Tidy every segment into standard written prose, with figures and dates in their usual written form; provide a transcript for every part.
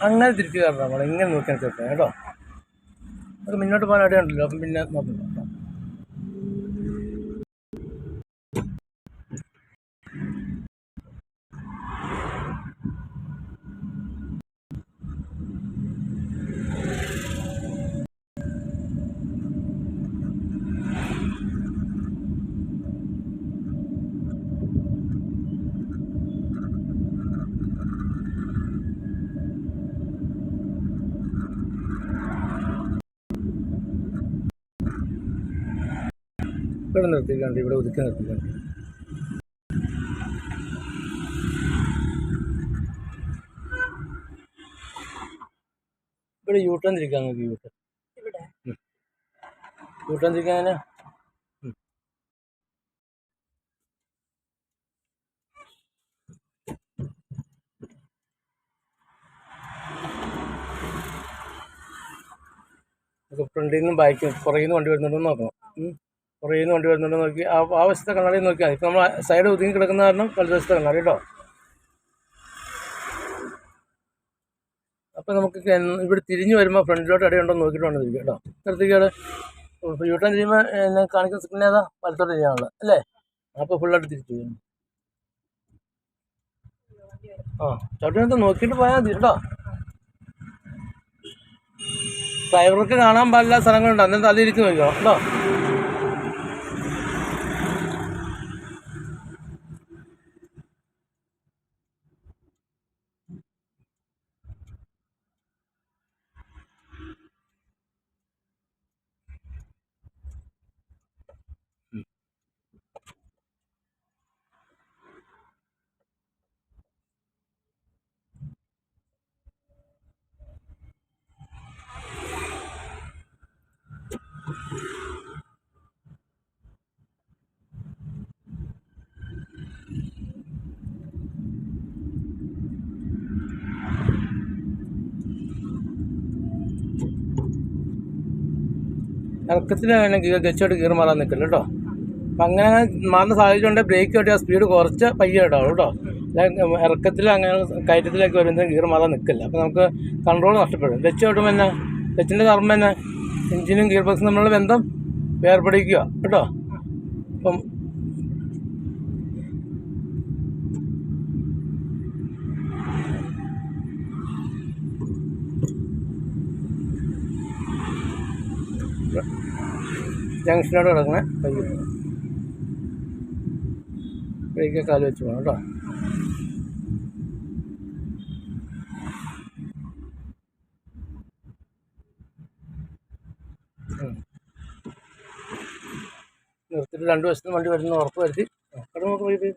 അങ്ങനെ തിരിച്ചു കയറണം. നമ്മൾ ഇങ്ങനെ നോക്കിയാൽ ചേർക്കാം കേട്ടോ. അത് മുന്നോട്ട് പോകാൻ അവിടെയുണ്ടല്ലോ. അപ്പം പിന്നെ നോക്കണം കേട്ടോ. ഇവിടെ നിർത്തിക്കാണ്ട്, ഇവിടെ ഒതുക്കി നിർത്തിക്കാണ്ട്. ഇവിടെ യൂട്ടേൺ തിരിക്കാൻ നോക്കി. യൂട്ടേൺ തിരിക്കാൻ ഫ്രണ്ടിൽ നിന്നും ബാക്കിൽ പുറകിൽ നിന്ന് വണ്ടി വരുന്നുണ്ടോ നോക്കണം. പുറകിൽ നിന്ന് വണ്ടി വരുന്നുണ്ടോ നോക്കി ആ വശത്തെ കണ്ണാടി നോക്കിയാൽ മതി. ഇപ്പം നമ്മൾ സൈഡ് ഒതുങ്ങി കിടക്കുന്ന കാരണം വലതുവശത്തെ കണ്ണാടി കേട്ടോ. അപ്പം നമുക്ക് ഇവിടെ തിരിഞ്ഞ് വരുമ്പോൾ ഫ്രണ്ടിലോട്ട് അടിയുണ്ടോ നോക്കിയിട്ട് വേണം തിരിക്കുക കേട്ടോ. നിർത്തിക്കാട് യൂട്ടേൺ ചെയ്യുമ്പോൾ എന്നെ കാണിക്കുന്ന സിഗ്നൽ ഏതാ? വലത്തോട്ട് ചെയ്യാനുള്ളത് അല്ലേ? അപ്പോൾ ഫുള്ളായിട്ട് തിരിച്ചു ചെയ്യും. ചവിട്ടിനകത്ത് നോക്കിയിട്ട് പോയാൽ മതി കേട്ടോ. ഡ്രൈവർക്ക് കാണാൻ പാടില്ല സ്ഥലങ്ങളുണ്ട്, അന്നേരം അതിരിച്ച് നോക്കണം കേട്ടോ. ഇറക്കത്തിൽ ഗച്ചോട്ട് കീറി മാറാൻ നിൽക്കില്ല കേട്ടോ. അപ്പം അങ്ങനെ മാറുന്ന സാഹചര്യം ഉണ്ടെങ്കിൽ ബ്രേക്ക് കെട്ടി ആ സ്പീഡ് കുറച്ച് പയ്യെ ഇടാവും കേട്ടോ. ഇറക്കത്തിൽ അങ്ങനെ കയറ്റത്തിലേക്ക് വരുന്നതിന് ഗിയർ മാറാൻ നിൽക്കില്ല. അപ്പോൾ നമുക്ക് കൺട്രോൾ നഷ്ടപ്പെടും. ക്ലച്ച് ഓട്ടുമ്പോൾ തന്നെ ക്ലച്ചിൻ്റെ കർമ്മം തന്നെ എഞ്ചിനും ഗിയർ ബോക്സും തമ്മിലുള്ള ബന്ധം വേർപെടിക്കുക കേട്ടോ. അപ്പം ജംഗ്ഷനോട് കിടക്കണേ പയ്യെ ബ്രേക്ക് കാല് വെച്ച് പോകണം കേട്ടോ. നിർത്തിയിട്ട് 2 വശത്തും വണ്ടി വരുന്ന ഉറപ്പ് വരുത്തി അവിടെ നമുക്ക് പോയി.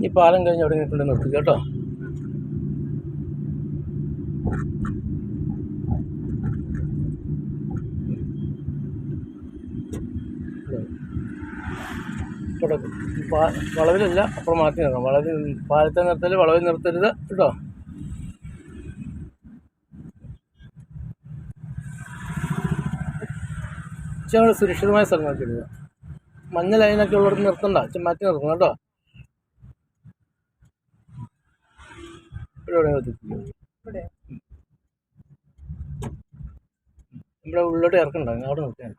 ഈ പാലം കഴിഞ്ഞ് അവിടെ നിൽക്കൊണ്ട് നിർത്തുക കേട്ടോ. ഇവിടെ വളവിലല്ല, അപ്പുറം മാറ്റി നിർത്തണം. വളവിൽ പാലത്തെ നിർത്തൽ, വളവിൽ നിർത്തരുത് കേട്ടോ. ഇച്ചിരി സുരക്ഷിതമായ സ്ഥലം നോക്കി ഇടുക. മഞ്ഞ ലൈനൊക്കെ ഉള്ളിടത്ത് നിർത്തണ്ട, മാറ്റി നിർത്തണം കേട്ടോ. ഇവിടെ ഉള്ളിലോട്ട് ഇറക്കണ്ട, അവിടെ നിർത്തിയാൽ